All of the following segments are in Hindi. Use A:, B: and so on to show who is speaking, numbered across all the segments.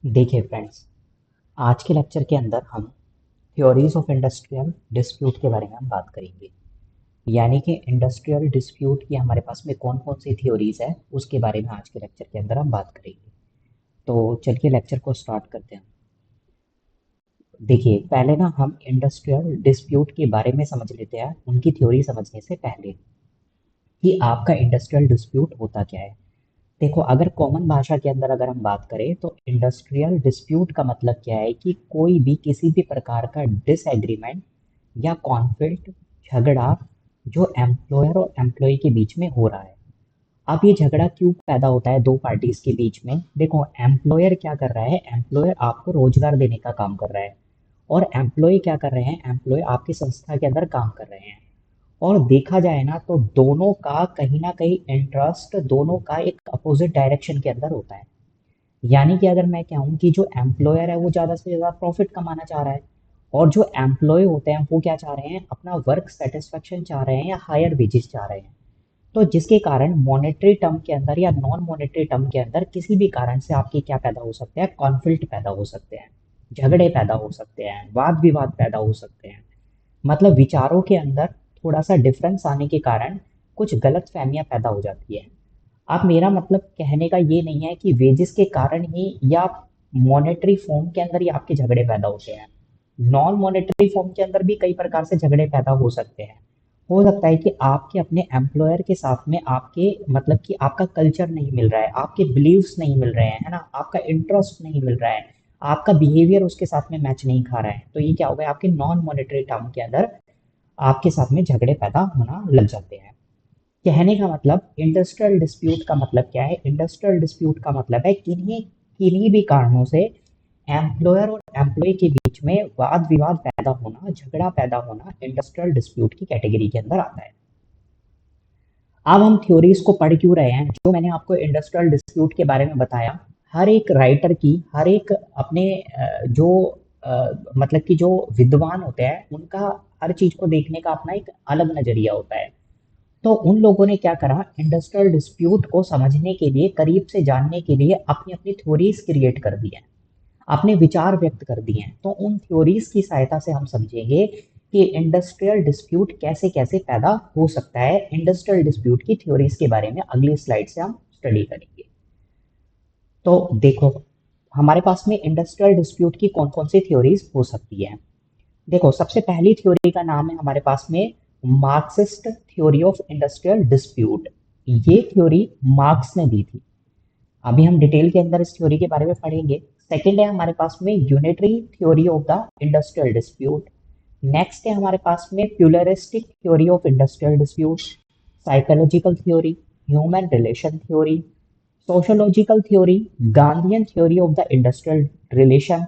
A: देखिए फ्रेंड्स, आज के लेक्चर के अंदर हम थ्योरीज ऑफ इंडस्ट्रियल डिस्प्यूट के बारे में हम बात करेंगे। यानी कि इंडस्ट्रियल डिस्प्यूट की हमारे पास में कौन कौन सी थ्योरीज है उसके बारे में आज के लेक्चर के अंदर हम बात करेंगे। तो चलिए लेक्चर को स्टार्ट करते हैं। देखिए, पहले ना हम इंडस्ट्रियल डिस्प्यूट के बारे में समझ लेते हैं उनकी थ्योरी समझने से पहले कि आपका इंडस्ट्रियल डिस्प्यूट होता क्या है। देखो, अगर कॉमन भाषा के अंदर अगर हम बात करें तो इंडस्ट्रियल डिस्प्यूट का मतलब क्या है कि कोई भी किसी भी प्रकार का डिसएग्रीमेंट या कॉन्फ्लिक्ट, झगड़ा जो एम्प्लॉयर और एम्प्लॉय के बीच में हो रहा है। अब ये झगड़ा क्यों पैदा होता है दो पार्टीज के बीच में? देखो, एम्प्लॉयर क्या कर रहा है, एम्प्लॉयर आपको रोजगार देने का काम कर रहा है और एम्प्लॉय क्या कर रहे हैं, एम्प्लॉय आपकी संस्था के अंदर काम कर रहे हैं। और देखा जाए ना तो दोनों का कहीं ना कहीं इंटरेस्ट दोनों का एक अपोजिट डायरेक्शन के अंदर होता है। यानी कि अगर मैं कहूँ कि जो एम्प्लॉयर है वो ज़्यादा से ज़्यादा प्रॉफिट कमाना चाह रहा है और जो एम्प्लॉय होते हैं वो क्या चाह रहे हैं, अपना वर्क सेटिस्फेक्शन चाह रहे हैं या हायर वेजेस चाह रहे हैं। तो जिसके कारण मॉनेटरी टर्म के अंदर या नॉन मॉनेटरी टर्म के अंदर किसी भी कारण से आपके क्या पैदा हो सकते हैं, कॉन्फ्लिक्ट पैदा हो सकते हैं, झगड़े पैदा हो सकते हैं, वाद विवाद पैदा हो सकते हैं। मतलब विचारों के अंदर थोड़ा सा डिफरेंस आने के कारण कुछ गलत फहमियां पैदा हो जाती है। अब मेरा मतलब कहने का ये नहीं है कि वेजेस के कारण ही या मॉनेटरी फॉर्म के अंदर ही आपके झगड़े पैदा होते हैं। नॉन मॉनेटरी फॉर्म के अंदर भी कई प्रकार से झगड़े पैदा हो सकते हैं। हो सकता है कि आपके अपने एम्प्लॉयर के साथ में आपके मतलब कि आपका कल्चर नहीं मिल रहा है, आपके बिलीव्स नहीं मिल रहे हैं, है ना, आपका इंटरेस्ट नहीं मिल रहा है, आपका बिहेवियर उसके साथ में मैच नहीं खा रहा है। तो ये क्या होगा, आपके नॉन मॉनेटरी टर्म के अंदर आपके साथ में झगड़े पैदा होना लग जाते हैं। कहने का मतलब इंडस्ट्रियल डिस्प्यूट का मतलब क्या है, इंडस्ट्रियल डिस्प्यूट का मतलब है किन्हीं किन्हीं भी कारणों से एम्प्लॉयर और एम्प्लॉय के बीच में वाद विवाद पैदा होना, झगड़ा पैदा होना इंडस्ट्रियल डिस्प्यूट की कैटेगरी के अंदर आता है। अब हम थ्योरीज को पढ़ क्यों रहे हैं? जो मैंने आपको इंडस्ट्रियल डिस्प्यूट के बारे में बताया, हर एक राइटर की, हर एक अपने जो मतलब कि जो विद्वान होते हैं उनका हर चीज को देखने का अपना एक अलग नजरिया होता है। तो उन लोगों ने क्या करा, इंडस्ट्रियल डिस्प्यूट को समझने के लिए, करीब से जानने के लिए अपनी अपनी थ्योरीज क्रिएट कर दी हैं, अपने विचार व्यक्त कर दिए हैं। तो उन थ्योरीज की सहायता से हम समझेंगे कि इंडस्ट्रियल डिस्प्यूट कैसे कैसे पैदा हो सकता है। इंडस्ट्रियल डिस्प्यूट की थ्योरीज के बारे में अगली स्लाइड से हम स्टडी करेंगे। तो देखो, हमारे पास में इंडस्ट्रियल डिस्प्यूट की कौन कौन सी थ्योरीज हो सकती है। देखो, सबसे पहली थ्योरी का नाम है हमारे पास में Marxist theory of industrial dispute. ये थ्योरी मार्क्स ने दी थी। अभी हम डिटेल के अंदर इस थ्योरी के बारे में पढ़ेंगे। सेकंड है हमारे पास में unitary theory of the industrial dispute. Next है हमारे पास में pluralistic theory of industrial dispute, psychological theory, human relation theory, sociological theory, Gandhian theory of the industrial relation,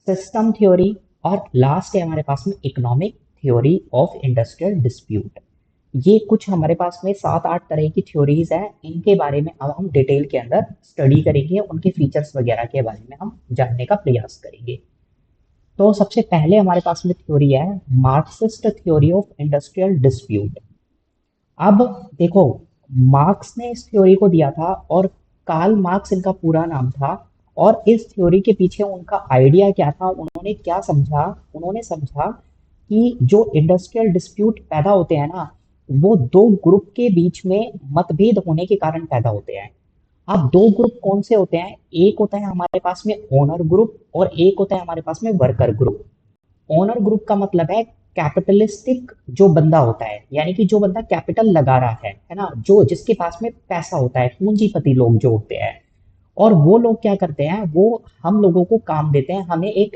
A: system theory और लास्ट है हमारे पास में economic theory of industrial dispute. ये कुछ हमारे पास में 7-8 तरह की थ्योरीज हैं। इनके बारे में अब हम डिटेल के अंदर स्टडी करेंगे, उनके फीचर्स वगैरह के बारे में हम जानने का प्रयास करेंगे। तो सबसे पहले हमारे पास में थ्योरी है Marxist theory of industrial dispute. अब देखो, मार्क्स ने इस थ्योरी को दिया था और कार्ल मार्क्स इनका पूरा नाम था। और इस थ्योरी के पीछे उनका आइडिया क्या था, उन्होंने क्या समझा, उन्होंने समझा कि जो इंडस्ट्रियल डिस्प्यूट पैदा होते हैं ना, वो दो ग्रुप के बीच में मतभेद होने के कारण पैदा होते हैं। अब दो ग्रुप कौन से होते हैं, एक होता है हमारे पास में ओनर ग्रुप और एक होता है हमारे पास में वर्कर ग्रुप। ओनर ग्रुप का मतलब है कैपिटलिस्टिक जो बंदा होता है, यानी कि जो बंदा कैपिटल लगा रहा है ना, जो जिसके पास में पैसा होता है, पूंजीपति लोग जो होते हैं। और वो लोग क्या करते हैं, वो हम लोगों को काम देते हैं, हमें एक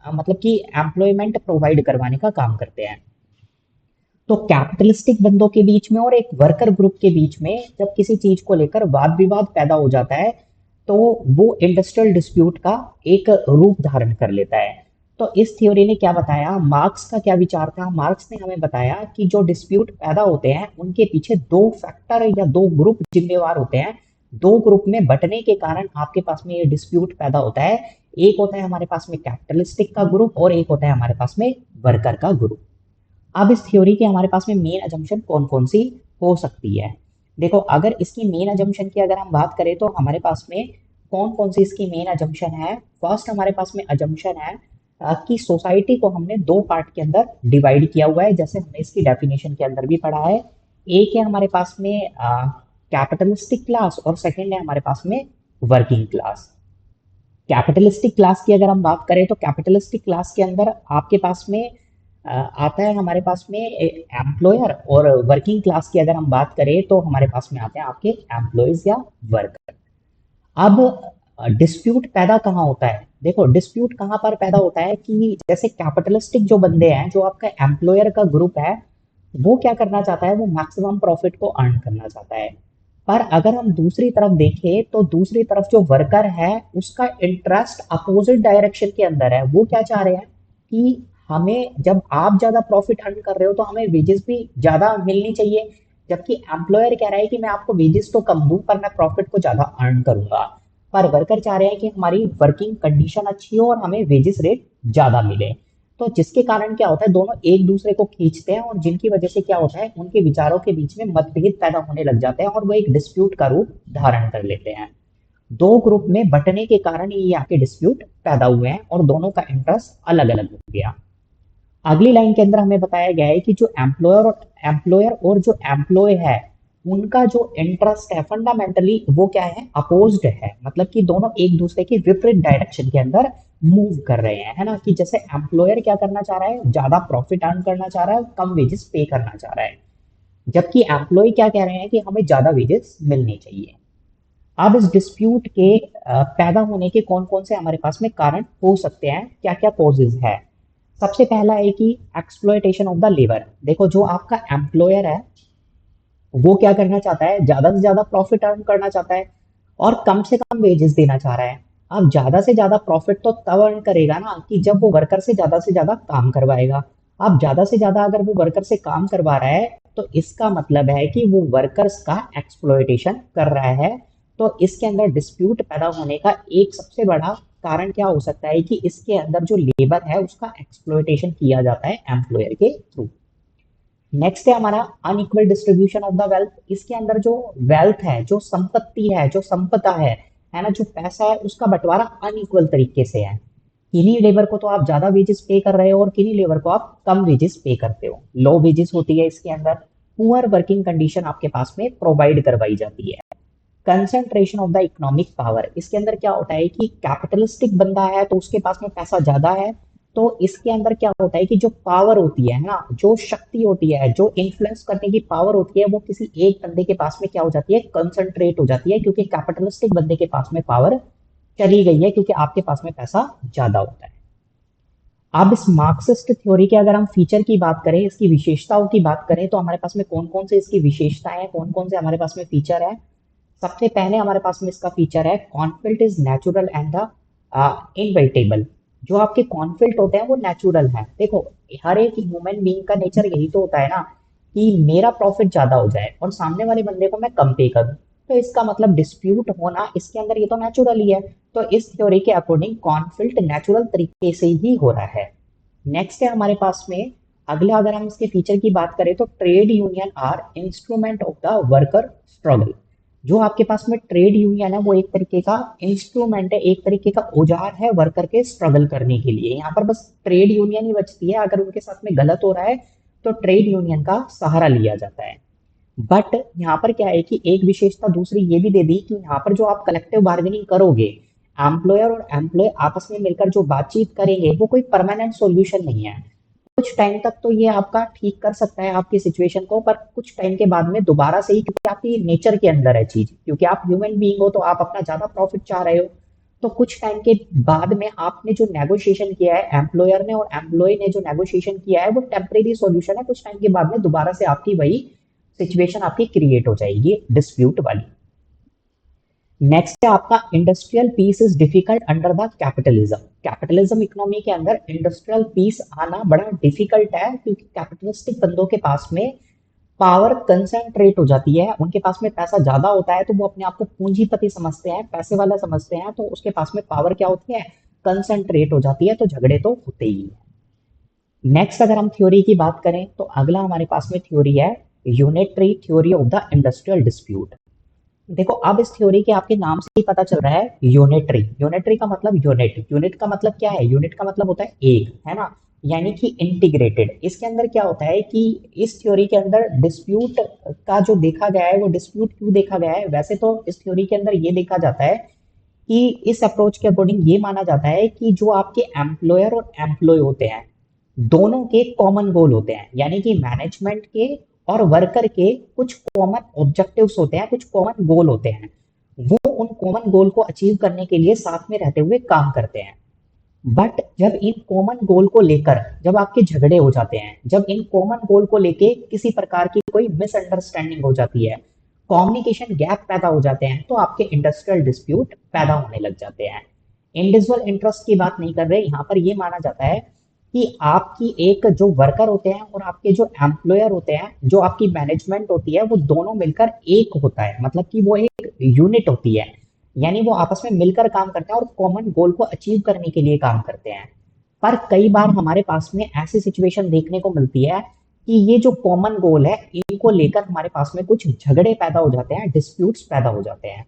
A: मतलब कि एम्प्लॉयमेंट प्रोवाइड करवाने का काम करते हैं। तो कैपिटलिस्टिक बंदों के बीच में और एक वर्कर ग्रुप के बीच में जब किसी चीज को लेकर वाद विवाद पैदा हो जाता है तो वो इंडस्ट्रियल डिस्प्यूट का एक रूप धारण कर लेता है। तो इस थ्योरी ने क्या बताया, मार्क्स का क्या विचार था, मार्क्स ने हमें बताया कि जो डिस्प्यूट पैदा होते हैं उनके पीछे दो फैक्टर या दो ग्रुप जिम्मेवार होते हैं। दो ग्रुप में बंटने के कारण आपके पास में ये डिस्प्यूट पैदा होता है। एक होता है हमारे पास में कैपिटलिस्टिक का ग्रुप और एक होता है हमारे पास में वर्कर का ग्रुप। अब इस थ्योरी के हमारे पास में मेन अजम्पशन कौन कौन सी हो सकती है। देखो, अगर इसकी मेन अजम्पशन की अगर हम बात करें तो हमारे पास में कौन कौन सी इसकी मेन अजम्पशन है। फर्स्ट हमारे पास में अजम्पशन है कि सोसाइटी को हमने दो पार्ट के अंदर डिवाइड किया हुआ है, जैसे हमने इसकी डेफिनेशन के अंदर भी पढ़ा है। एक है हमारे पास में कैपिटलिस्टिक क्लास और सेकंड है हमारे पास में वर्किंग क्लास। कैपिटलिस्टिक क्लास की अगर हम बात करें तो कैपिटलिस्टिक क्लास के अंदर आपके पास में आता है हमारे पास में एम्प्लॉयर, और वर्किंग क्लास की अगर हम बात करें तो हमारे पास में आते हैं आपके एम्प्लॉयज या वर्कर। अब डिस्प्यूट पैदा कहाँ होता है, देखो डिस्प्यूट कहाँ पर पैदा होता है कि जैसे कैपिटलिस्टिक जो बंदे हैं, जो आपका एम्प्लॉयर का ग्रुप है, वो क्या करना चाहता है, वो मैक्सिमम प्रॉफिट को अर्न करना चाहता है। पर अगर हम दूसरी तरफ देखें तो दूसरी तरफ जो वर्कर है उसका इंटरेस्ट अपोजिट डायरेक्शन के अंदर है। वो क्या चाह रहे हैं कि हमें, जब आप ज्यादा प्रॉफिट अर्न कर रहे हो तो हमें वेजेस भी ज्यादा मिलनी चाहिए, जबकि एम्प्लॉयर कह रहा है कि मैं आपको वेजेस तो कम दूं पर मैं प्रॉफिट को ज्यादा अर्न करूंगा। पर वर्कर चाह रहे हैं कि हमारी वर्किंग कंडीशन अच्छी हो और हमें वेजेस रेट ज्यादा मिले। तो जिसके कारण क्या होता है, दोनों एक दूसरे को खींचते हैं और जिनकी वजह से क्या होता है, उनके विचारों के बीच में मतभेद पैदा होने लग जाते हैं और वो एक डिस्प्यूट का रूप धारण कर लेते हैं। दो ग्रुप में बंटने के कारण ये आके डिस्प्यूट पैदा हुए हैं और दोनों का इंटरेस्ट अलग अलग हो गया। अगली लाइन के अंदर हमें बताया गया है कि जो एम्प्लॉयर और जो एम्प्लॉय है, उनका जो इंटरेस्ट है फंडामेंटली वो क्या है, अपोज्ड है। मतलब कि दोनों एक दूसरे के विपरीत डायरेक्शन के अंदर मूव कर रहे हैं, है ना। कि जैसे एम्प्लॉयर क्या करना चाह रहा है, ज्यादा प्रॉफिट अर्न करना चाह रहा है, कम वेजेस पे करना चाह रहा है, जबकि एम्प्लॉय क्या कह रहे हैं कि हमें ज्यादा वेजेस मिलने चाहिए। अब इस डिस्प्यूट के पैदा होने के कौन कौन से हमारे पास में कारण हो सकते हैं, क्या क्या कॉजेज है। सबसे पहला है कि एक्सप्लॉयटेशन ऑफ द लेबर। देखो जो आपका एम्प्लॉयर है वो क्या करना चाहता है, ज्यादा से ज्यादा प्रॉफिट अर्न करना चाहता है और कम से कम वेजेस देना चाह रहा है। अब ज्यादा से ज्यादा प्रॉफिट तो तब अर्न करेगा ना कि जब वो वर्कर से ज्यादा काम करवाएगा। अब ज्यादा से ज्यादा अगर वो वर्कर से काम करवा रहा है तो इसका मतलब है कि वो वर्कर्स का एक्सप्लॉयटेशन कर रहा है। तो इसके अंदर डिस्प्यूट पैदा होने का एक सबसे बड़ा कारण क्या हो सकता है कि इसके अंदर जो लेबर है उसका एक्सप्लॉयटेशन किया जाता है एम्प्लॉयर के थ्रू। नेक्स्ट है हमारा unequal distribution of the wealth. इसके अंदर जो वेल्थ है, जो संपत्ति है, जो संपदा है ना, जो पैसा है, उसका बंटवारा अनइक्वल तरीके से है। किन्हीं लेबर को तो आप ज्यादा वेजेस पे कर रहे हो और किन्हीं लेबर को आप कम वेजेस पे करते हो। लो वेजेस होती है इसके अंदर, पुअर वर्किंग कंडीशन आपके पास में प्रोवाइड करवाई जाती है। Concentration of the economic power. इसके अंदर क्या होता है कि कैपिटलिस्टिक बंदा है तो उसके पास में पैसा ज्यादा है, तो इसके अंदर क्या होता है कि जो पावर होती है ना, जो शक्ति होती है, जो इन्फ्लुएंस करने की पावर होती है, वो किसी एक बंदे के पास में क्या हो जाती है, कंसंट्रेट हो जाती है, क्योंकि कैपिटलिस्टिक बंदे के पास में पावर चली गई है क्योंकि आपके पास में पैसा ज्यादा होता है। अब इस मार्क्सिस्ट थ्योरी के अगर हम फीचर की बात करें, इसकी विशेषताओं की बात करें, तो हमारे पास में कौन कौन से इसकी विशेषताएं हैं, कौन कौन से हमारे पास में फीचर है। सबसे पहले हमारे पास में इसका फीचर है conflict is natural and the inevitable. जो आपके कॉन्फ्लिक्ट होते हैं वो नेचुरल है। देखो हर एक ह्यूमन बीइंग का नेचर यही तो होता है ना कि मेरा प्रॉफिट ज्यादा हो जाए और सामने वाले बंदे को मैं कम पे करूं। तो इसका मतलब डिस्प्यूट होना इसके अंदर ये तो नेचुरल ही है। तो इस थ्योरी के अकॉर्डिंग कॉन्फ्लिक्ट नेचुरल तरीके से ही हो रहा है। नेक्स्ट है हमारे पास में अगला, अगर हम इसके फीचर की बात करें तो trade union are instrument of the worker struggle. जो आपके पास में ट्रेड यूनियन है वो एक तरीके का इंस्ट्रूमेंट है, एक तरीके का औजार है वर्कर के स्ट्रगल करने के लिए। यहाँ पर बस ट्रेड यूनियन ही बचती है, अगर उनके साथ में गलत हो रहा है तो ट्रेड यूनियन का सहारा लिया जाता है। बट यहाँ पर क्या है कि एक विशेषता दूसरी ये भी दे दी कि यहाँ पर जो आप कलेक्टिव बार्गेनिंग करोगे, एम्प्लॉयर और एम्प्लॉय आपस में मिलकर जो बातचीत करेंगे, वो कोई परमानेंट सॉल्यूशन नहीं है। कुछ टाइम तक तो ये आपका ठीक कर सकता है आपकी सिचुएशन को, पर कुछ टाइम के बाद में दोबारा से ही, क्योंकि आपकी नेचर के अंदर है चीज, क्योंकि आप ह्यूमन बीइंग हो तो आप अपना ज्यादा प्रॉफिट चाह रहे हो। तो कुछ टाइम के बाद में आपने जो नेगोशिएशन किया है एम्प्लॉयर ने और एम्प्लॉय ने जो नेगोशिएशन किया है वो टेम्परेरी सॉल्यूशन है। कुछ टाइम के बाद में दोबारा से आपकी वही सिचुएशन आपकी क्रिएट हो जाएगी डिस्प्यूट वाली। नेक्स्ट है आपका industrial peace is difficult under the capitalism. Capitalism economy के अंदर इंडस्ट्रियल पीस आना बड़ा डिफिकल्ट है, क्योंकि कैपिटलिस्टिक बंदों के पास में पावर कंसेंट्रेट हो जाती है, उनके पास में पैसा ज्यादा होता है तो वो अपने आप को पूंजीपति समझते हैं, पैसे वाला समझते हैं, तो उसके पास में पावर क्या होती है, कंसेंट्रेट हो जाती है, तो झगड़े तो होते ही है। नेक्स्ट अगर हम थ्योरी की बात करें तो अगला हमारे पास में थ्योरी है unitary theory of the industrial dispute. देखो अब इस थ्योरी के आपके नाम से ही पता चल रहा है, यूनिटरी। यूनिटरी का मतलब यूनिट, यूनिट का मतलब क्या है, यूनिट का मतलब होता है एक, है ना, यानी कि इंटीग्रेटेड। इसके अंदर क्या होता है कि इस थ्योरी के अंदर डिस्प्यूट का जो देखा गया है, वो डिस्प्यूट क्यों देखा गया है, वैसे तो इस थ्योरी के अंदर ये देखा जाता है कि इस अप्रोच के अकॉर्डिंग ये माना जाता है कि जो आपके एम्प्लॉयर और एम्प्लॉय होते हैं, दोनों के कॉमन गोल होते हैं, यानी कि मैनेजमेंट के और वर्कर के कुछ कॉमन ऑब्जेक्टिव्स होते हैं, कुछ कॉमन गोल होते हैं। वो उन कॉमन गोल को अचीव करने के लिए साथ में रहते हुए काम करते हैं। बट जब इन कॉमन गोल को लेकर जब आपके झगड़े हो जाते हैं, जब इन कॉमन गोल को लेके किसी प्रकार की कोई मिसअंडरस्टैंडिंग हो जाती है, कम्युनिकेशन गैप पैदा हो जाते हैं, तो आपके इंडस्ट्रियल डिस्प्यूट पैदा होने लग जाते हैं। इंडिविजुअल इंटरेस्ट की बात नहीं कर रहे यहाँ पर, ये माना जाता है कि आपकी एक जो वर्कर होते हैं और आपके जो एम्प्लॉयर होते हैं, जो आपकी मैनेजमेंट होती है, वो दोनों मिलकर एक होता है, मतलब कि वो एक यूनिट होती है, यानी वो आपस में मिलकर काम करते हैं और कॉमन गोल को अचीव करने के लिए काम करते हैं। पर कई बार हमारे पास में ऐसी सिचुएशन देखने को मिलती है कि ये जो कॉमन गोल है, इनको लेकर हमारे पास में कुछ झगड़े पैदा हो जाते हैं, डिस्प्यूट्स पैदा हो जाते हैं।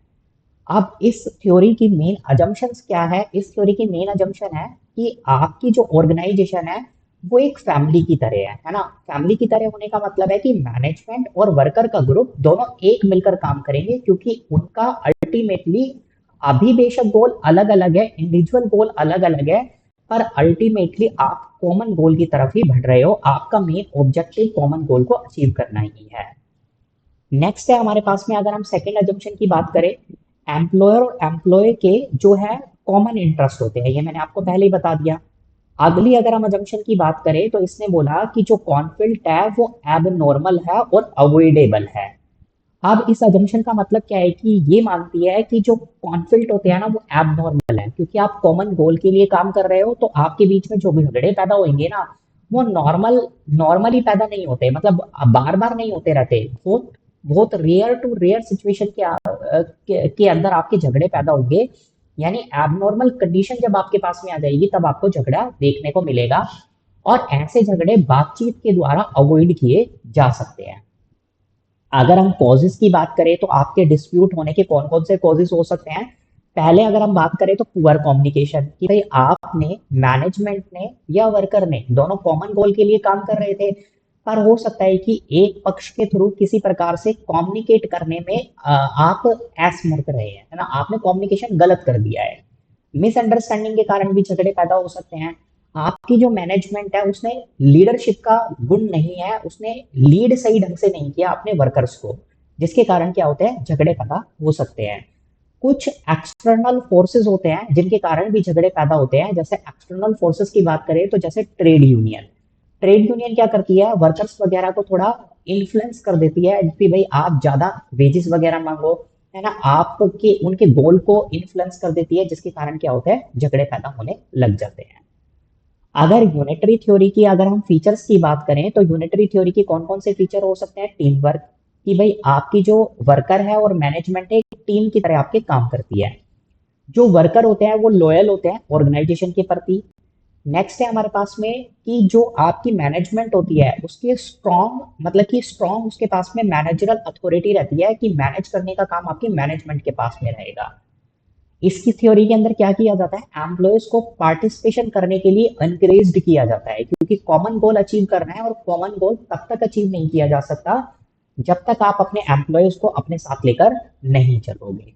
A: अब इस थ्योरी की मेन अजम्पशंस क्या है, इस थ्योरी की मेन अजम्पशन है कि आपकी जो ऑर्गेनाइजेशन है, वो एक फैमिली की तरह है ना। फैमिली की तरह होने का मतलब है कि मैनेजमेंट और वर्कर का ग्रुप दोनों एक मिलकर काम करेंगे, क्योंकि उनका अल्टीमेटली, अभी बेशक गोल अलग अलग है, इंडिविजुअल गोल अलग अलग है, पर अल्टीमेटली आप कॉमन गोल की तरफ ही बढ़ रहे हो, आपका मेन ऑब्जेक्टिव कॉमन गोल को अचीव करना ही है। नेक्स्ट है हमारे पास में, अगर हम सेकेंड अजम्पशन की बात करें, एम्प्लॉयर और एम्प्लॉय के जो है कॉमन इंटरेस्ट होते हैं, ये मैंने आपको पहले ही बता दिया। अगली अगर हम अजम्पशन की बात करें, तो इसने बोला कि जो कॉन्फ्लिक्ट है वो एब नॉर्मल है और अवॉइडेबल है। अब इस अजम्पशन का मतलब क्या है कि ये मानती है कि जो कॉन्फ्लिक्ट होते हैं ना, वो एब नॉर्मल है, क्योंकि आप कॉमन गोल के लिए काम कर रहे हो, तो आपके बीच में जो भी झगड़े पैदा होंगे ना, वो नॉर्मली पैदा नहीं होते, मतलब बार बार नहीं होते रहते, वो बहुत रेयर टू रेयर सिचुएशन के अंदर आपके झगड़े पैदा होंगे। यानी एबनॉर्मल कंडीशन जब आपके पास में आ जाएगी, तब आपको झगड़ा देखने को मिलेगा, और ऐसे झगड़े बातचीत के द्वारा अवॉइड किए जा सकते हैं। अगर हम कॉजेस की बात करें, तो आपके डिस्प्यूट होने के कौन कौन से कॉजेस हो सकते हैं। पहले अगर हम बात करें तो पुअर कम्युनिकेशन, कि भाई आपने, मैनेजमेंट ने या वर्कर ने, दोनों कॉमन गोल के लिए काम कर रहे थे, पर हो सकता है कि एक पक्ष के थ्रू किसी प्रकार से कम्युनिकेट करने में आप असमर्थ रहे हैं, है ना, आपने कम्युनिकेशन गलत कर दिया है। मिसअंडरस्टैंडिंग के कारण भी झगड़े पैदा हो सकते हैं। आपकी जो मैनेजमेंट है, उसने लीडरशिप का गुण नहीं है, उसने लीड सही ढंग से नहीं किया अपने वर्कर्स को, जिसके कारण क्या होते हैं, झगड़े पैदा हो सकते हैं। कुछ एक्सटर्नल फोर्सेस होते हैं जिनके कारण भी झगड़े पैदा होते हैं। जैसे एक्सटर्नल फोर्सेस की बात करें, तो जैसे ट्रेड यूनियन। ट्रेड यूनियन क्या करती है, वर्कर्स वगैरह को थोड़ा इन्फ्लुएंस कर देती है कि भाई आप ज्यादा वेजेस वगैरह मांगो, है ना, आपके उनके गोल को इन्फ्लुएंस कर देती है, जिसके कारण क्या होता है, झगड़े पैदा होने लग जाते हैं। अगर यूनिटरी थ्योरी की, अगर हम फीचर्स की बात करें, तो यूनिटरी थ्योरी के कौन कौन से फीचर हो सकते हैं, टीम वर्क, कि भाई आपकी जो वर्कर है और मैनेजमेंट है, एक टीम की तरह आपके काम करती है। जो वर्कर होते हैं वो लॉयल होते हैं ऑर्गेनाइजेशन के प्रति। नेक्स्ट है हमारे पास में कि जो आपकी मैनेजमेंट होती है, उसके स्ट्रॉन्ग, मतलब कि स्ट्रॉन्ग उसके पास में मैनेजरल अथॉरिटी रहती है, कि मैनेज करने का काम आपकी मैनेजमेंट के पास में रहेगा। इसकी थ्योरी के अंदर क्या किया जाता है, एम्प्लॉयज को पार्टिसिपेशन करने के लिए एनकरेज किया जाता है, क्योंकि कॉमन गोल अचीव करना है, और कॉमन गोल तब तक अचीव नहीं किया जा सकता जब तक आप अपने एम्प्लॉयज को अपने साथ लेकर नहीं चलोगे।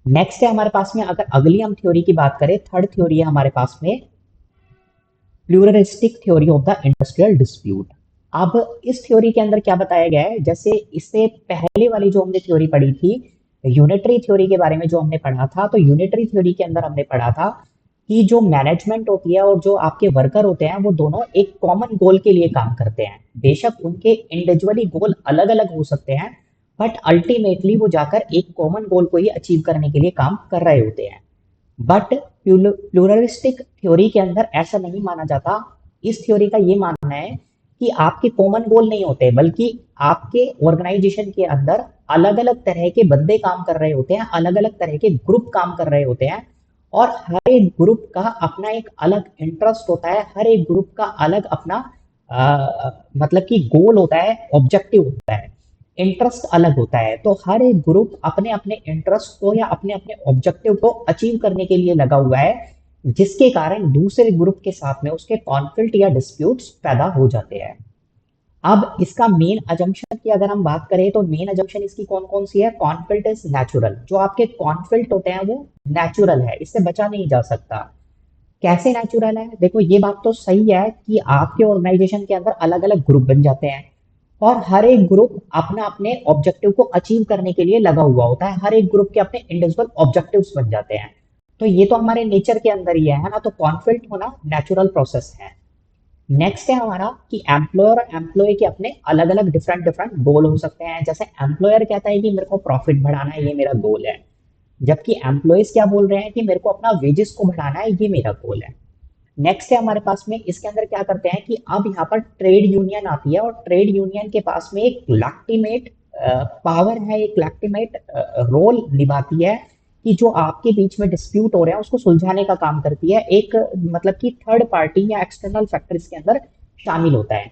A: नेक्स्ट है हमारे पास में, अगर अगली हम थ्योरी की बात करें, थर्ड थ्योरी है हमारे पास में, pluralistic theory of the industrial dispute. अब इस थ्योरी के अंदर क्या बताया गया है, जैसे इससे पहले वाली जो हमने थ्योरी पढ़ी थी, यूनिटरी थ्योरी के बारे में जो हमने पढ़ा था, तो यूनिटरी थ्योरी के अंदर हमने पढ़ा था कि जो मैनेजमेंट होती है और जो आपके वर्कर होते हैं, वो दोनों एक कॉमन गोल के लिए काम करते हैं। बेशक उनके इंडिविजुअली गोल अलग अलग हो सकते हैं, बट अल्टीमेटली वो जाकर एक कॉमन गोल को ही अचीव करने के लिए काम कर रहे होते हैं। बट प्लूरलिस्टिक थ्योरी के अंदर ऐसा नहीं माना जाता। इस थ्योरी का ये मानना है कि आपके कॉमन गोल नहीं होते, बल्कि आपके ऑर्गेनाइजेशन के अंदर अलग अलग तरह के बंदे काम कर रहे होते हैं, अलग अलग तरह के ग्रुप काम कर रहे होते हैं, और हर एक ग्रुप का अपना एक अलग इंटरेस्ट होता है, हर एक ग्रुप का अलग अपना मतलब कि गोल होता है, ऑब्जेक्टिव होता है। इंटरेस्ट अलग होता है। तो हर एक ग्रुप अपने अपने इंटरेस्ट को या अपने अपने ऑब्जेक्टिव को अचीव करने के लिए लगा हुआ है, जिसके कारण दूसरे ग्रुप के साथ में उसके कॉन्फ्लिक्ट या डिस्प्यूट्स पैदा हो जाते हैं। अब इसका मेन अजम्पशन की अगर हम बात करें तो मेन अजम्पशन इसकी कौन कौन सी है? Conflict is natural. जो आपके कॉन्फ्लिक्ट होते हैं वो नेचुरल है, इससे बचा नहीं जा सकता। कैसे नेचुरल है? देखो, ये बात तो सही है कि आपके ऑर्गेनाइजेशन के अंदर अलग अलग ग्रुप बन जाते हैं और हर एक ग्रुप अपना अपने ऑब्जेक्टिव को अचीव करने के लिए लगा हुआ होता है। हर एक ग्रुप के अपने इंडिविजुअल ऑब्जेक्टिव्स बन जाते हैं। तो ये तो हमारे नेचर के अंदर ही है ना? तो कॉन्फ्लिक्ट होना नेचुरल प्रोसेस है। नेक्स्ट है हमारा कि एम्प्लॉयर और एम्प्लॉय के अपने अलग अलग डिफरेंट डिफरेंट गोल हो सकते हैं। जैसे एम्प्लॉयर कहता है कि मेरे को प्रॉफिट बढ़ाना है, ये मेरा गोल है, जबकि एम्प्लॉयज क्या बोल रहे हैं कि मेरे को अपना वेजेस को बढ़ाना है, ये मेरा गोल है। नेक्स्ट है हमारे पास में, इसके अंदर क्या करते हैं कि अब यहाँ पर ट्रेड यूनियन आती है और ट्रेड यूनियन के पास में एक लैक्टिमेट पावर है, एक लैक्टिमेट रोल निभाती है कि जो आपके बीच में डिस्प्यूट हो रहे हैं उसको सुलझाने का काम करती है। एक मतलब कि थर्ड पार्टी या एक्सटर्नल फैक्टर इसके अंदर शामिल होता है।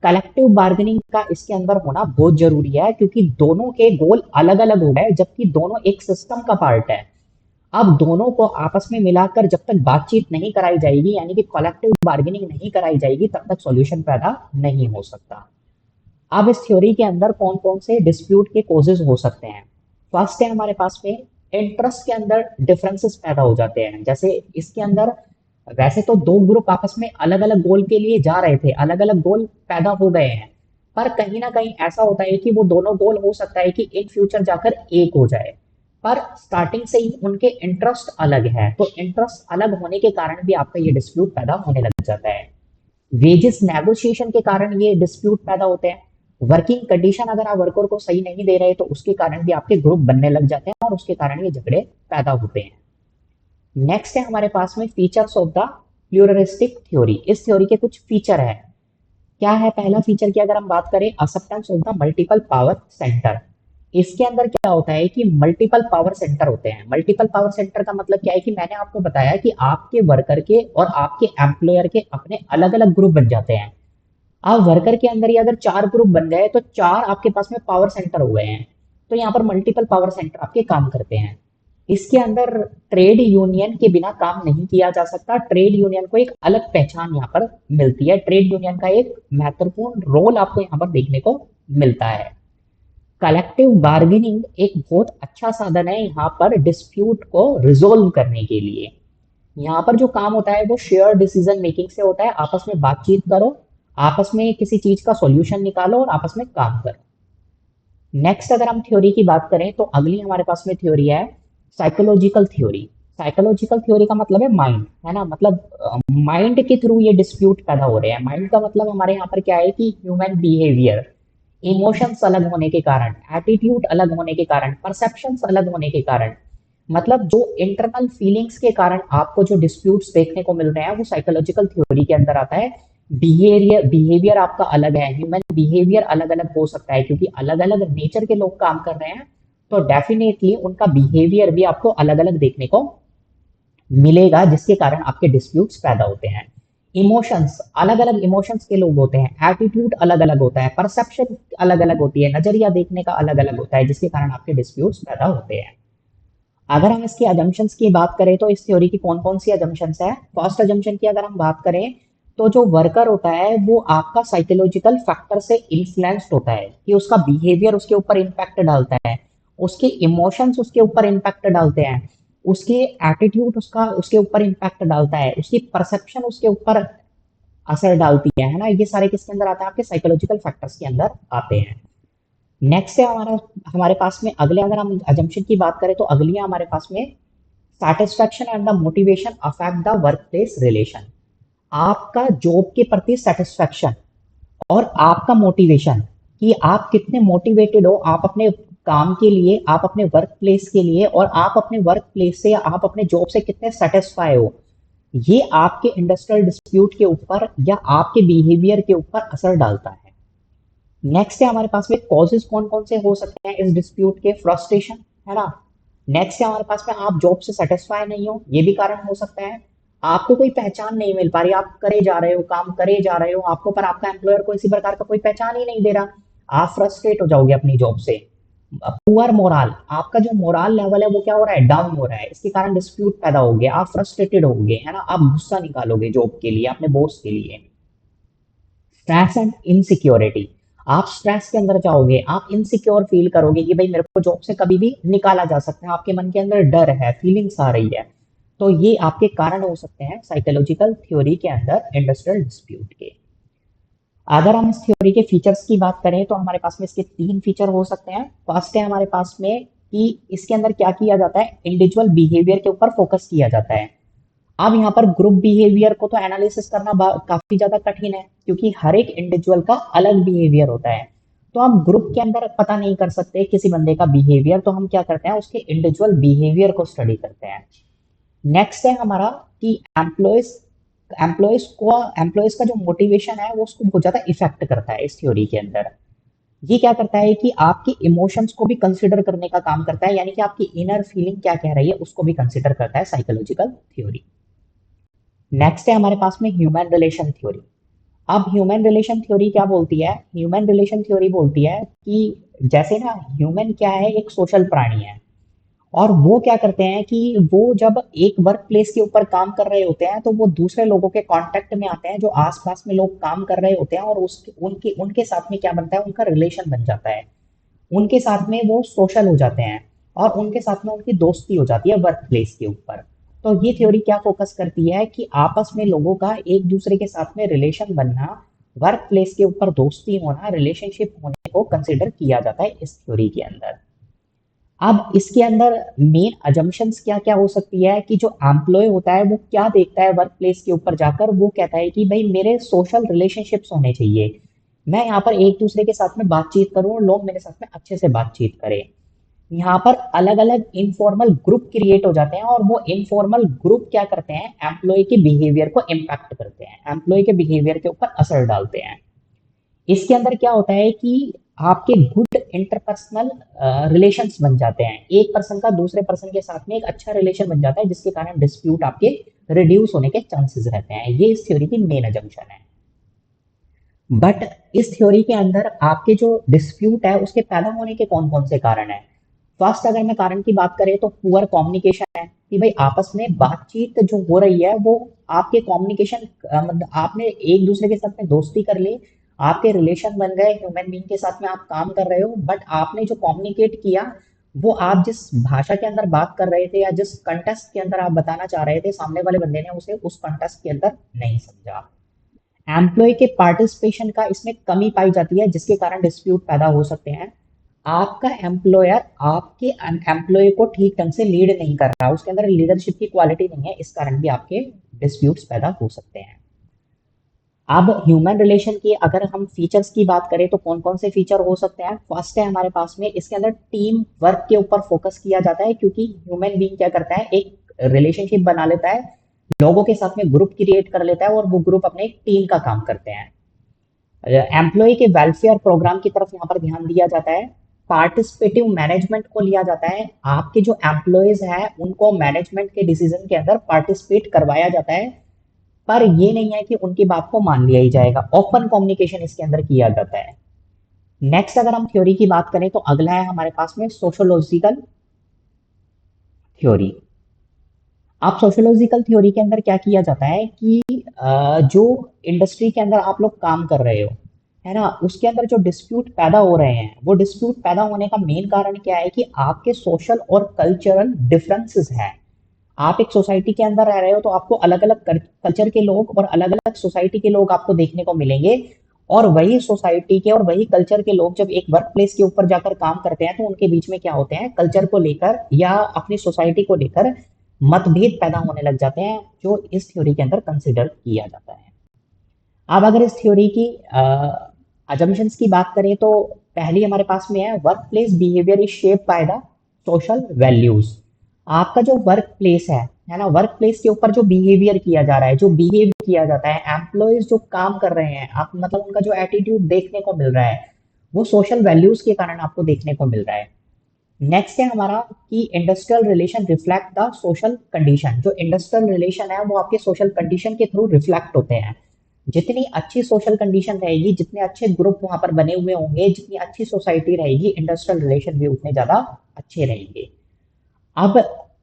A: कलेक्टिव बार्गेनिंग का इसके अंदर होना बहुत जरूरी है, क्योंकि दोनों के गोल अलग अलग हो गए जबकि दोनों एक सिस्टम का पार्ट है। अब दोनों को आपस में मिलाकर जब तक बातचीत नहीं कराई जाएगी, यानी कि कलेक्टिव बार्गेनिंग नहीं कराई जाएगी, तब तक सॉल्यूशन पैदा नहीं हो सकता। अब इस थ्योरी के अंदर कौन कौन से डिस्प्यूट के कोजेज हो सकते हैं? फर्स्ट है हमारे पास में इंटरेस्ट के अंदर डिफरेंसेस पैदा हो जाते हैं। जैसे इसके अंदर वैसे तो दो ग्रुप आपस में अलग अलग गोल के लिए जा रहे थे, अलग अलग गोल पैदा हो गए हैं, पर कहीं ना कहीं ऐसा होता है कि वो दोनों गोल हो सकता है कि इन फ्यूचर जाकर एक हो जाए, पर स्टार्टिंग से ही उनके इंटरेस्ट अलग है। तो इंटरेस्ट अलग होने के कारण भी आपका ये डिस्प्यूट पैदा होने लग जाता है। वेजेस नेगोशिएशन के कारण ये डिस्प्यूट पैदा होते हैं। वर्किंग कंडीशन अगर आप वर्कर को सही नहीं दे रहे तो उसके कारण भी आपके ग्रुप बनने लग जाते हैं और उसके कारण ये झगड़े पैदा होते हैं। नेक्स्ट है हमारे पास में features of the pluralistic theory. इस थ्योरी के कुछ फीचर है। क्या है? पहला फीचर की अगर हम बात करें, acceptance of the multiple power centre. इसके अंदर क्या होता है कि मल्टीपल पावर सेंटर होते हैं। मल्टीपल पावर सेंटर का मतलब क्या है कि मैंने आपको बताया कि आपके वर्कर के और आपके एम्प्लॉयर के अपने अलग अलग ग्रुप बन जाते हैं। अब वर्कर के अंदर ही अगर चार ग्रुप बन गए तो चार आपके पास में पावर सेंटर हो गए हैं। तो यहाँ पर मल्टीपल पावर सेंटर आपके काम करते हैं। इसके अंदर ट्रेड यूनियन के बिना काम नहीं किया जा सकता। ट्रेड यूनियन को एक अलग पहचान यहाँ पर मिलती है। ट्रेड यूनियन का एक महत्वपूर्ण रोल आपको यहाँ पर देखने को मिलता है। कलेक्टिव बार्गेनिंग एक बहुत अच्छा साधन है यहाँ पर डिस्प्यूट को रिजोल्व करने के लिए। यहाँ पर जो काम होता है वो शेयर डिसीजन मेकिंग से होता है। आपस में बातचीत करो, आपस में किसी चीज का सॉल्यूशन निकालो और आपस में काम करो। नेक्स्ट अगर हम थ्योरी की बात करें तो अगली हमारे पास में थ्योरी है साइकोलॉजिकल थ्योरी। साइकोलॉजिकल थ्योरी का मतलब है माइंड, है ना? मतलब माइंड के थ्रू ये डिस्प्यूट पैदा हो रहे हैं। माइंड का मतलब हमारे यहाँ पर क्या है कि ह्यूमन बिहेवियर, इमोशंस अलग होने के कारण, एटीट्यूड अलग होने के कारण, परसेप्शंस अलग होने के कारण, मतलब जो इंटरनल फीलिंग्स के कारण आपको जो डिस्प्यूट्स देखने को मिल रहे हैं वो साइकोलॉजिकल थ्योरी के अंदर आता है। बिहेवियर बिहेवियर आपका अलग है, ह्यूमन बिहेवियर अलग अलग हो सकता है, क्योंकि अलग अलग नेचर के लोग काम कर रहे हैं। तो डेफिनेटली उनका बिहेवियर भी आपको अलग अलग देखने को मिलेगा, जिसके कारण आपके डिस्प्यूट्स पैदा होते हैं। इमोशंस, अलग अलग इमोशंस के लोग होते हैं। एटीट्यूड अलग अलग होता है, परसेप्शन अलग अलग होती है, नजरिया देखने का अलग अलग होता है, जिसके कारण आपके डिस्प्यूट्स पैदा होते हैं। अगर हम इसकी अजम्पशंस की बात करें तो इस थ्योरी की कौन कौन सी अजम्पशंस है? फर्स्ट अजम्पशन की अगर हम बात करें तो जो वर्कर होता है वो आपका साइकोलॉजिकल फैक्टर से इन्फ्लुएंस्ड होता है, कि उसका बिहेवियर उसके ऊपर इम्पैक्ट डालता है, उसके इमोशंस उसके ऊपर इम्पैक्ट डालते हैं, उसके एटीट्यूड उसका उसके ऊपर इम्पैक्ट डालता है, उसकी परसेप्शन उसके ऊपर असर डालती है ना? ये सारे किसके अंदर आते हैं? आपके साइकोलॉजिकल फैक्टर्स के अंदर आते हैं। नेक्स्ट है हमारा हमारे पास में अगले, अगर हम अजम्पशन की बात करें तो अगली है हमारे पास में satisfaction and the motivation affect the work place relation. आपका जॉब के प्रति सेटिस्फैक्शन और आपका मोटिवेशन, कि आप कितने मोटिवेटेड हो आप अपने काम के लिए, आप अपने वर्क प्लेस के लिए, और आप अपने वर्क प्लेस से, आप अपने जॉब से कितने सेटिस्फाई हो, ये आपके इंडस्ट्रियल डिस्प्यूट के ऊपर या आपके बिहेवियर के ऊपर असर डालता है। नेक्स्ट है हमारे पास में कॉजेज कौन कौन से हो सकते हैं इस डिस्प्यूट के? फ्रस्ट्रेशन, है ना? नेक्स्ट है हमारे पास में आप जॉब से सेटिस्फाई नहीं हो, ये भी कारण हो सकता है। आपको कोई पहचान नहीं मिल पा रही, आप करे जा रहे हो, काम करे जा रहे हो आपको, पर आपका एम्प्लॉयर को इसी प्रकार का कोई पहचान ही नहीं दे रहा। आप फ्रस्ट्रेट हो जाओगे अपनी जॉब से। पुअर मोरल, आपका जो मोरल लेवल है वो क्या हो रहा है, डाउन हो रहा है, इसके कारण डिस्प्यूट पैदा हो गया, आप फ्रस्ट्रेटेड हो गए, है ना, आप गुस्सा निकालोगे जॉब के लिए, अपने बॉस के लिए। स्ट्रेस एंड इनसिक्योरिटी, आप स्ट्रेस के अंदर जाओगे, आप इनसिक्योर फील करोगे कि भाई मेरे को जॉब से कभी भी निकाला जा सकता है, आपके मन के अंदर डर है, फीलिंग्स आ रही है। तो ये आपके कारण हो सकते हैं साइकोलॉजिकल थ्योरी के अंदर इंडस्ट्रियल डिस्प्यूट के। अगर हम इस थ्योरी के फीचर्स की बात करें तो हमारे पास में इसके तीन फीचर हो सकते हैं। फर्स्ट है हमारे पास में कि इसके अंदर क्या किया जाता है, इंडिविजुअल बिहेवियर के ऊपर फोकस किया जाता है। अब यहाँ पर ग्रुप बिहेवियर को तो एनालिसिस करना काफी ज्यादा कठिन है, क्योंकि हर एक इंडिविजुअल का अलग बिहेवियर होता है। तो हम ग्रुप के अंदर पता नहीं कर सकते किसी बंदे का बिहेवियर, तो हम क्या करते हैं, उसके इंडिविजुअल बिहेवियर को स्टडी करते हैं। नेक्स्ट है हमारा कि एम्प्लॉयज एम्प्लॉयज का जो मोटिवेशन है वो उसको बहुत ज्यादा इफेक्ट करता है इस थ्योरी के अंदर। ये क्या करता है कि आपकी इमोशंस को भी कंसिडर करने का काम करता है, यानी कि आपकी इनर फीलिंग क्या कह रही है उसको भी कंसिडर करता है साइकोलॉजिकल थ्योरी। नेक्स्ट है हमारे पास में ह्यूमन रिलेशन थ्योरी। अब ह्यूमन रिलेशन थ्योरी क्या बोलती है, ह्यूमन रिलेशन थ्योरी बोलती है कि जैसे ना ह्यूमन क्या है, एक सोशल प्राणी है। और वो क्या करते हैं कि वो जब एक वर्क प्लेस के ऊपर काम कर रहे होते हैं तो वो दूसरे लोगों के कांटेक्ट में आते हैं, जो आसपास में लोग काम कर रहे होते हैं, और उसके उनके उनके साथ में क्या बनता है, उनका रिलेशन बन जाता है। उनके साथ में वो सोशल हो जाते हैं, और उनके साथ में उनकी दोस्ती हो जाती है वर्क प्लेस के ऊपर। तो ये थ्योरी क्या फोकस करती है कि आपस में लोगों का एक दूसरे के साथ में रिलेशन बनना, वर्क प्लेस के ऊपर दोस्ती होना, रिलेशनशिप होने को कंसिडर किया जाता है इस थ्योरी के अंदर। अब इसके अंदर मेन अजम्पशंस क्या क्या हो सकती है कि जो एम्प्लॉय होता है वो क्या देखता है वर्क प्लेस के ऊपर जाकर, वो कहता है कि भाई मेरे सोशल रिलेशनशिप्स होने चाहिए, मैं यहाँ पर एक दूसरे के साथ में बातचीत करूँ और लोग मेरे साथ में अच्छे से बातचीत करें। यहाँ पर अलग अलग इनफॉर्मल ग्रुप क्रिएट हो जाते हैं, और वो इनफॉर्मल ग्रुप क्या करते हैं, एम्प्लॉय के बिहेवियर को इम्पैक्ट करते हैं, एम्प्लॉय के बिहेवियर के ऊपर असर डालते हैं। इसके अंदर क्या होता है कि आपके गुड इंटरपर्सनल रिलेशंस बन जाते हैं, एक पर्सन का दूसरे पर्सन के साथ में एक अच्छा रिलेशन बन जाता है, जिसके कारण डिस्प्यूट आपके रिड्यूस होने के चांसेस रहते हैं। ये इस थ्योरी की मेन अजम्पशन है। बट इस थ्योरी के अंदर आपके जो डिस्प्यूट है उसके पैदा होने के कौन कौन से कारण है। फर्स्ट अगर मैं कारण की बात करें तो पुअर कम्युनिकेशन है, कि भाई आपस में बातचीत जो हो रही है वो आपके कम्युनिकेशन, मतलब आपने एक दूसरे के साथ में दोस्ती कर ली, आपके रिलेशन बन गए, ह्यूमन बीइंग के साथ में आप काम कर रहे हो, बट आपने जो कम्युनिकेट किया वो आप जिस भाषा के अंदर बात कर रहे थे या जिस कंटेस्ट के अंदर आप बताना चाह रहे थे, सामने वाले बंदे ने उसे उस कंटेस्ट के अंदर नहीं समझा। एम्प्लॉय के पार्टिसिपेशन का इसमें कमी पाई जाती है, जिसके कारण डिस्प्यूट पैदा हो सकते हैं। आपका एम्प्लॉयर आपके एम्प्लॉय को ठीक ढंग से लीड नहीं कर रहा, उसके अंदर लीडरशिप की क्वालिटी नहीं है, इस कारण भी आपके डिस्प्यूट्स पैदा हो सकते हैं। अब ह्यूमन रिलेशन की अगर हम फीचर्स की बात करें तो कौन कौन से फीचर हो सकते हैं। फर्स्ट है हमारे पास में इसके अंदर टीम वर्क के ऊपर फोकस किया जाता है, क्योंकि ह्यूमन बीइंग क्या करता है, एक रिलेशनशिप बना लेता है, लोगों के साथ में ग्रुप क्रिएट कर लेता है, और वो ग्रुप अपने टीम का काम करते हैं। एम्प्लॉय के वेलफेयर प्रोग्राम की तरफ यहाँ पर ध्यान दिया जाता है। पार्टिसिपेटिव मैनेजमेंट को लिया जाता है, आपके जो एम्प्लॉयज हैं उनको मैनेजमेंट के डिसीजन के अंदर पार्टिसिपेट करवाया जाता है, पर ये नहीं है कि उनकी बात को मान लिया ही जाएगा, ओपन कम्युनिकेशन इसके अंदर किया जाता है। नेक्स्ट अगर हम थ्योरी की बात करें तो अगला है हमारे पास में सोशोलॉजिकल थ्योरी। आप सोशोलॉजिकल थ्योरी के अंदर क्या किया जाता है कि जो इंडस्ट्री के अंदर आप लोग काम कर रहे हो, है ना, उसके अंदर जो डिस्प्यूट पैदा हो रहे हैं, वो डिस्प्यूट पैदा होने का मेन कारण क्या है कि आपके सोशल और कल्चरल डिफरेंसेस हैं। आप एक सोसाइटी के अंदर रह रहे हो तो आपको अलग अलग कल्चर के लोग और अलग अलग सोसाइटी के लोग आपको देखने को मिलेंगे, और वही सोसाइटी के और वही कल्चर के लोग जब एक वर्क प्लेस के ऊपर जाकर काम करते हैं तो उनके बीच में क्या होते हैं, कल्चर को लेकर या अपनी सोसाइटी को लेकर मतभेद पैदा होने लग जाते हैं, जो इस थ्योरी के अंदर कंसिडर किया जाता है। अब अगर इस थ्योरी की अजम्पशंस की बात करें तो पहली हमारे पास में है, work place behaviour is shape by the social values. आपका जो वर्क प्लेस है ना, वर्क प्लेस के ऊपर जो बिहेवियर किया जा रहा है, जो बिहेव किया जाता है, एम्प्लॉयज जो काम कर रहे हैं, आप मतलब उनका जो एटीट्यूड देखने को मिल रहा है, वो सोशल वैल्यूज के कारण आपको देखने को मिल रहा है। नेक्स्ट है हमारा कि industrial relation reflect the social condition. जो इंडस्ट्रियल रिलेशन है वो आपके सोशल कंडीशन के थ्रू रिफ्लेक्ट होते हैं। जितनी अच्छी सोशल कंडीशन रहेगी, जितने अच्छे ग्रुप वहां पर बने हुए होंगे, जितनी अच्छी सोसाइटी रहेगी, इंडस्ट्रियल रिलेशन भी उतने ज्यादा अच्छे रहेंगे। अब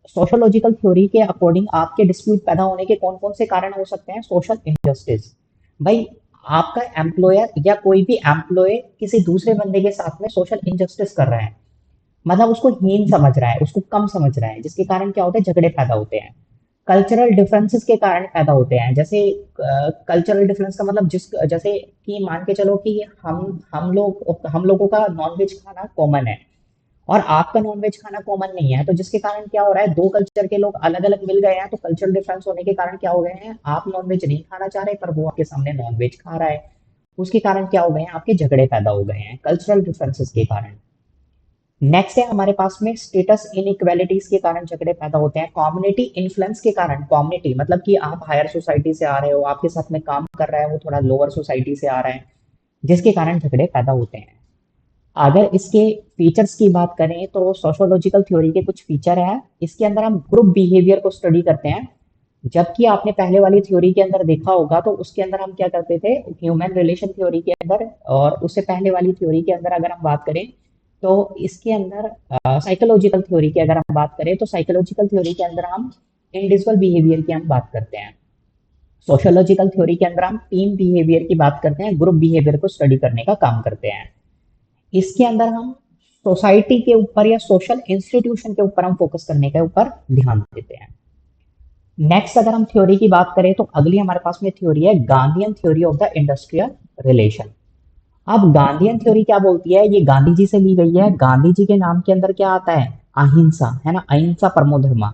A: सोशोलॉजिकल थ्योरी के अकॉर्डिंग आपके डिस्प्यूट पैदा होने के कौन कौन से कारण हो सकते हैं? Social injustice. भाई, आपका एम्प्लॉयर या कोई भी एम्प्लॉय किसी दूसरे बंदे के साथ में सोशल इनजस्टिस कर रहा है, मतलब उसको हीन समझ रहा है, उसको कम समझ रहा है, जिसके कारण क्या होते हैं? झगड़े पैदा होते हैं। कल्चरल डिफरेंसेस के कारण पैदा होते हैं। जैसे कल्चरल डिफरेंस का मतलब जिस जैसे कि मान के चलो कि हम लोगों का नॉनवेज खाना कॉमन है और आपका नॉनवेज खाना कॉमन नहीं है, तो जिसके कारण क्या हो रहा है? दो कल्चर के लोग अलग अलग मिल गए हैं, तो कल्चरल डिफरेंस होने के कारण क्या हो गए हैं? आप नॉनवेज नहीं खाना चाह रहे पर वो आपके सामने नॉनवेज खा रहा है, उसके कारण क्या हो गए हैं? आपके झगड़े पैदा हो गए हैं कल्चरल डिफरेंसेस के कारण। नेक्स्ट है हमारे पास में स्टेटस इनइक्वालिटीज के कारण झगड़े पैदा होते हैं। कम्युनिटी इन्फ्लुएंस के कारण, कम्युनिटी मतलब कि आप हायर सोसाइटी से आ रहे हो, आपके साथ में काम कर रहा है वो थोड़ा लोअर सोसाइटी से आ रहा है, जिसके कारण झगड़े पैदा होते हैं। अगर इसके फीचर्स की बात करें तो सोशोलॉजिकल थ्योरी के कुछ फीचर है। इसके अंदर हम ग्रुप बिहेवियर को स्टडी करते हैं, जबकि आपने पहले वाली थ्योरी के अंदर देखा होगा तो उसके अंदर हम क्या करते थे? ह्यूमन रिलेशन थ्योरी के अंदर और उससे पहले वाली थ्योरी के अंदर अगर हम बात करें तो इसके अंदर साइकोलॉजिकल थ्योरी की अगर हम बात करें तो साइकोलॉजिकल थ्योरी के अंदर हम इंडिविजुअल बिहेवियर की हम बात करते हैं। सोशोलॉजिकल थ्योरी के अंदर हम टीम बिहेवियर की बात करते हैं, ग्रुप बिहेवियर को स्टडी करने का काम करते हैं। इसके अंदर हम सोसाइटी के ऊपर या सोशल इंस्टीट्यूशन के ऊपर हम फोकस करने के ऊपर ध्यान देते हैं। नेक्स्ट अगर हम थ्योरी की बात करें तो अगली हमारे पास में थ्योरी है Gandhian theory of the industrial relation. अब गांधीयन थ्योरी क्या बोलती है? ये गांधी जी से ली गई है। गांधी जी के नाम के अंदर क्या आता है? अहिंसा, है ना? अहिंसा परमो धर्मा।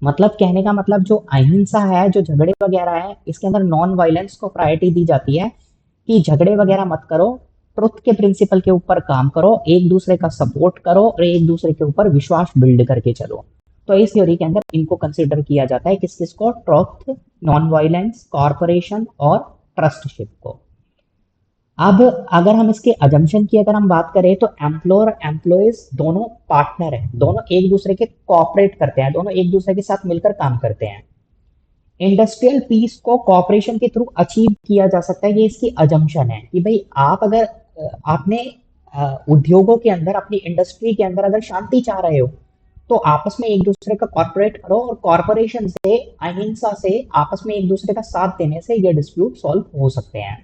A: मतलब कहने का मतलब जो अहिंसा है, जो झगड़े वगैरह है, इसके अंदर नॉन वायलेंस को प्रायोरिटी दी जाती है कि झगड़े वगैरह मत करो, ट्रुथ के प्रिंसिपल के ऊपर काम करो, एक दूसरे का सपोर्ट करो और एक दूसरे के ऊपर विश्वास बिल्ड करके चलो। तो इस थ्योरी के अंदर इनको कंसिडर किया जाता है, किस किस को? ट्रुथ, नॉन वायलेंस, कॉर्पोरेशन और ट्रस्टशिप को। अब अगर हम इसके अजम्पशन की अगर हम बात करें तो एम्प्लॉयर एम्प्लॉयज दोनों पार्टनर हैं, दोनों एक दूसरे के कॉपरेट करते हैं, दोनों एक दूसरे के साथ मिलकर काम करते हैं। इंडस्ट्रियल पीस को कॉपरेशन के थ्रू अचीव किया जा सकता है, ये इसकी अजम्पशन है कि भाई आप अगर आपने उद्योगों के अंदर, अपनी इंडस्ट्री के अंदर अगर शांति चाह रहे हो तो आपस में एक दूसरे का कॉर्पोरेट करो और कॉर्पोरेशन से, अहिंसा से, आपस में एक दूसरे का साथ देने से ये डिस्प्यूट सॉल्व हो सकते हैं।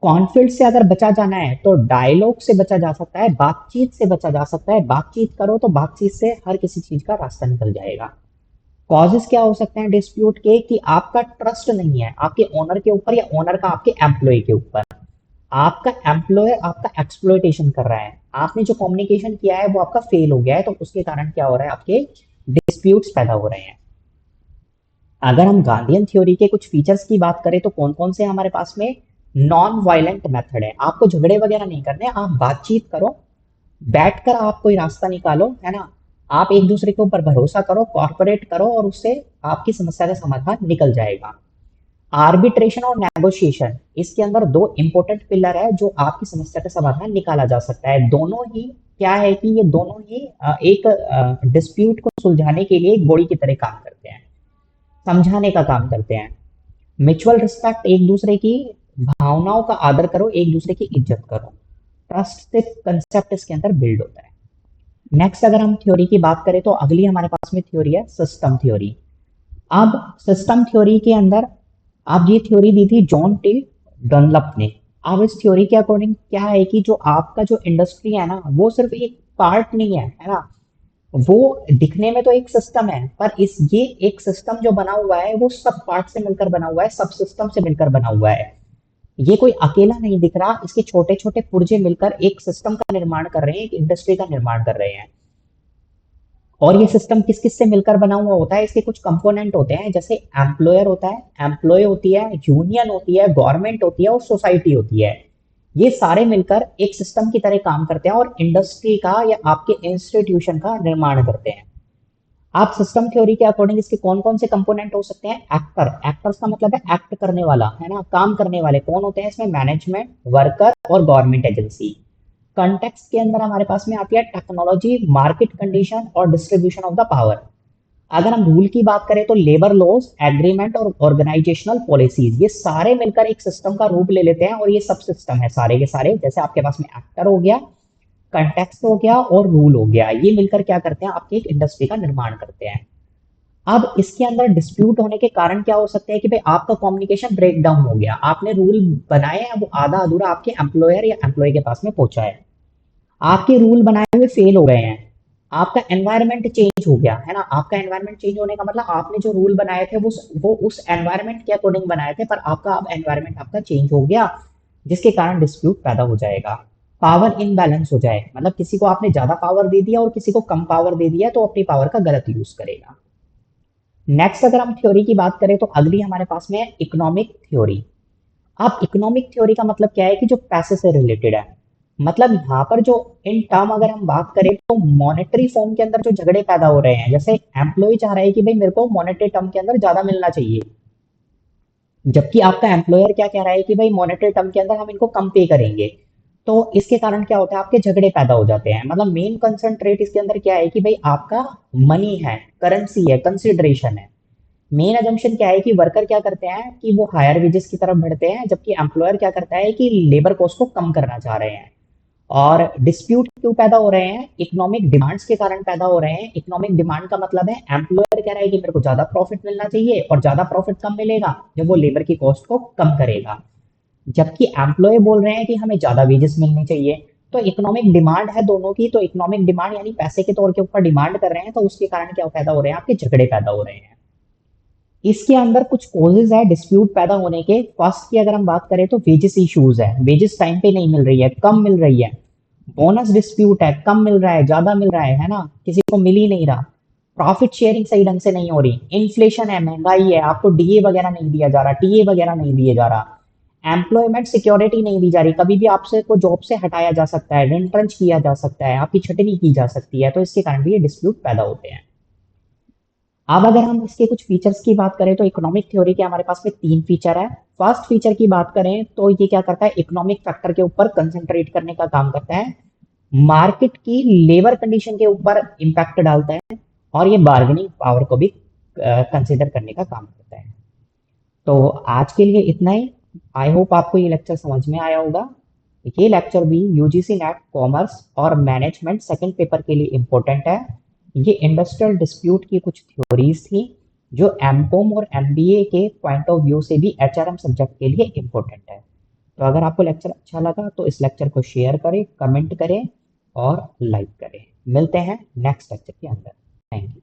A: कॉन्फ्लिक्ट से अगर बचा जाना है तो डायलॉग से बचा जा सकता है, बातचीत से बचा जा सकता है। बातचीत करो तो बातचीत से हर किसी चीज का रास्ता निकल जाएगा। कॉजेस क्या हो सकते हैं डिस्प्यूट के? कि आपका ट्रस्ट नहीं है आपके ओनर के ऊपर या ओनर का आपके एम्प्लॉय के ऊपर। आपका एम्प्लॉयर आपका एक्सप्लॉयटेशन कर रहा है, आपने जो कम्युनिकेशन किया है वो आपका फेल हो गया है, तो उसके कारण क्या हो रहा है? आपके डिस्प्यूट्स पैदा हो रहे हैं। अगर हम गांधीयन थ्योरी के कुछ फीचर्स की बात करें तो कौन कौन से हमारे पास में? नॉन वायलेंट मेथड है। आपको झगड़े वगैरह नहीं करने, आप बातचीत करो, बैठकर आप कोई रास्ता निकालो, है ना? आप एक दूसरे के ऊपर भरोसा करो, कॉर्पोरेट करो और उससे आपकी समस्या का समाधान निकल जाएगा। आर्बिट्रेशन और नेगोशिएशन, इसके अंदर दो इंपॉर्टेंट पिलर है जो आपकी समस्या का समाधान निकाला जा सकता है। दोनों ही क्या है कि ये दोनों ही एक डिस्प्यूट को सुलझाने के लिए एक बॉडी की तरह काम करते हैं, समझाने का काम करते हैं। म्यूचुअल रिस्पेक्ट, एक दूसरे की भावनाओं का आदर करो, एक दूसरे की इज्जत करो। ट्रस्ट से कंसेप्ट इसके अंदर बिल्ड होता है। नेक्स्ट अगर हम थ्योरी की बात करें तो अगली हमारे पास में थ्योरी है सिस्टम थ्योरी। अब सिस्टम थ्योरी के अंदर, अब ये थ्योरी दी थी जॉन टी डनलप ने। अब इस थ्योरी के अकॉर्डिंग क्या है कि जो आपका जो इंडस्ट्री है ना, वो सिर्फ एक पार्ट नहीं है ना? वो दिखने में तो एक सिस्टम है, पर इस ये एक सिस्टम जो बना हुआ है वो सब पार्ट से मिलकर बना हुआ है, सब सिस्टम से मिलकर बना हुआ है। ये कोई अकेला नहीं दिख रहा, इसके छोटे छोटे पुर्जे मिलकर एक सिस्टम का निर्माण कर रहे हैं, एक इंडस्ट्री का निर्माण कर रहे हैं। और ये सिस्टम किस किस से मिलकर बना हुआ होता है? इसके कुछ कंपोनेंट होते हैं, जैसे एम्प्लॉयर होता है, एम्प्लॉय होती है, यूनियन होती है, गवर्नमेंट होती है और सोसाइटी होती है। ये सारे मिलकर एक सिस्टम की तरह काम करते हैं और इंडस्ट्री का या आपके इंस्टीट्यूशन का निर्माण करते हैं। आप सिस्टम थ्योरी के अकॉर्डिंग इसके कौन कौन से कंपोनेंट हो सकते हैं? एक्टर, एक्टर्स का मतलब है एक्ट करने वाला, है ना? काम करने वाले कौन होते हैं इसमें? मैनेजमेंट, वर्कर और गवर्नमेंट एजेंसी। कॉन्टेक्स्ट के अंदर हमारे पास में आती है टेक्नोलॉजी, मार्केट कंडीशन और डिस्ट्रीब्यूशन ऑफ द पावर। अगर हम रूल की बात करें तो लेबर लॉज, एग्रीमेंट और ऑर्गेनाइजेशनल पॉलिसीज, ये सारे मिलकर एक सिस्टम का रूप ले लेते हैं और ये सब सिस्टम है सारे के सारे। जैसे आपके पास में एक्टर हो गया, कंटेक्स्ट हो गया और रूल हो गया, ये मिलकर क्या करते हैं, आपकी एक इंडस्ट्री का निर्माण करते हैं। अब इसके अंदर डिस्प्यूट होने के कारण क्या हो सकते हैं कि भाई आपका कम्युनिकेशन ब्रेक डाउन हो गया, आपने रूल बनाए हैं, वो आधा अधूरा आपके एम्प्लॉयर या एम्प्लॉय के पास में पहुंचा है, आपके रूल बनाए हुए फेल हो गए हैं, आपका एनवायरनमेंट चेंज हो गया है ना। आपका एनवायरनमेंट चेंज होने का मतलब आपने जो रूल बनाए थे वो उस एनवायरनमेंट के अकॉर्डिंग बनाए थे, पर आपका अब एनवायरनमेंट आपका चेंज हो गया, जिसके कारण डिस्प्यूट पैदा हो जाएगा। पावर इनबैलेंस हो जाए, मतलब किसी को आपने ज्यादा पावर दे दिया और किसी को कम पावर दे दिया, तो अपनी पावर का गलत यूज करेगा। नेक्स्ट अगर हम थ्योरी की बात करें तो अगली हमारे पास में है इकोनॉमिक थ्योरी। अब इकोनॉमिक थ्योरी का मतलब क्या है कि जो पैसे से रिलेटेड है, मतलब यहाँ पर जो इन टर्म अगर हम बात करें तो मॉनेटरी फॉर्म के अंदर जो झगड़े पैदा हो रहे हैं, जैसे एम्प्लॉय चाह रहा है कि भाई मेरे को मॉनेटरी टर्म के अंदर ज्यादा मिलना चाहिए, जबकि आपका एम्प्लॉयर क्या कह रहा है कि भाई मॉनेटरी टर्म के अंदर हम इनको कम पे करेंगे। तो इसके कारण क्या होता है, आपके झगड़े पैदा हो जाते हैं। मतलब मेन कंसंट्रेट इसके अंदर क्या है कि भाई आपका मनी है, करेंसी है, कंसिडरेशन है। मेन अजम्पशन क्या है कि वर्कर क्या करते हैं कि वो हायर वेजेस की तरफ बढ़ते हैं, जबकि एम्प्लॉयर क्या करता है कि लेबर कॉस्ट को कम करना चाह रहे हैं। और डिस्प्यूट क्यों पैदा हो रहे हैं, इकोनॉमिक डिमांड्स के कारण पैदा हो रहे हैं। इकोनॉमिक डिमांड का मतलब है एम्प्लॉयर कह रहा है कि मेरे को ज्यादा प्रॉफिट मिलना चाहिए, और ज्यादा प्रॉफिट कब मिलेगा, जब वो लेबर की कॉस्ट को कम करेगा, जबकि एम्प्लॉय बोल रहे हैं कि हमें ज्यादा वेजेस मिलनी चाहिए। तो इकोनॉमिक डिमांड है दोनों की, तो इकोनॉमिक डिमांड यानी पैसे के तौर के ऊपर डिमांड कर रहे हैं, तो उसके कारण क्या पैदा हो रहे हैं, आपके झगड़े पैदा हो रहे हैं। इसके अंदर कुछ कॉजेज है डिस्प्यूट पैदा होने के। फर्स्ट की अगर हम बात करें तो वेजेस इश्यूज है, वेजेस टाइम पे नहीं मिल रही है, कम मिल रही है। बोनस डिस्प्यूट है, कम मिल रहा है, ज्यादा मिल रहा है ना, किसी को मिल ही नहीं रहा। प्रॉफिट शेयरिंग सही ढंग से नहीं हो रही, इन्फ्लेशन है, महंगाई है, आपको डीए वगैरह नहीं दिया जा रहा, टीए वगैरह नहीं दिए जा रहा, एम्प्लॉयमेंट सिक्योरिटी नहीं दी जा रही, कभी भी आपसे को जॉब से हटाया जा सकता है, रिंट्रेंच किया जा सकता है, आपकी छटनी की जा सकती है, तो इसके कारण भी ये डिस्प्यूट पैदा होते हैं। अब अगर हम इसके कुछ फीचर्स की बात करें तो इकोनॉमिक थ्योरी के हमारे पास में तीन फीचर है। फर्स्ट फीचर की बात करें तो ये क्या करता है, इकोनॉमिक फैक्टर के ऊपर कंसंट्रेट करने का काम करता है, मार्केट की लेबर कंडीशन के ऊपर इंपैक्ट डालता है, और ये बार्गेनिंग पावर को भी कंसिडर करने का काम करता है। तो आज के लिए इतना ही। आई होप आपको ये लेक्चर समझ में आया होगा। ये लेक्चर भी यूजीसी नेट कॉमर्स और मैनेजमेंट सेकंड पेपर के लिए इम्पोर्टेंट है। ये इंडस्ट्रियल डिस्प्यूट की कुछ थ्योरीज थी जो एमकॉम और एमबीए के पॉइंट ऑफ व्यू से भी एचआरएम सब्जेक्ट के लिए इम्पोर्टेंट है। तो अगर आपको लेक्चर अच्छा लगा तो इस लेक्चर को शेयर करें, कमेंट करें और लाइक करें। मिलते हैं नेक्स्ट लेक्चर के अंदर। Thank you.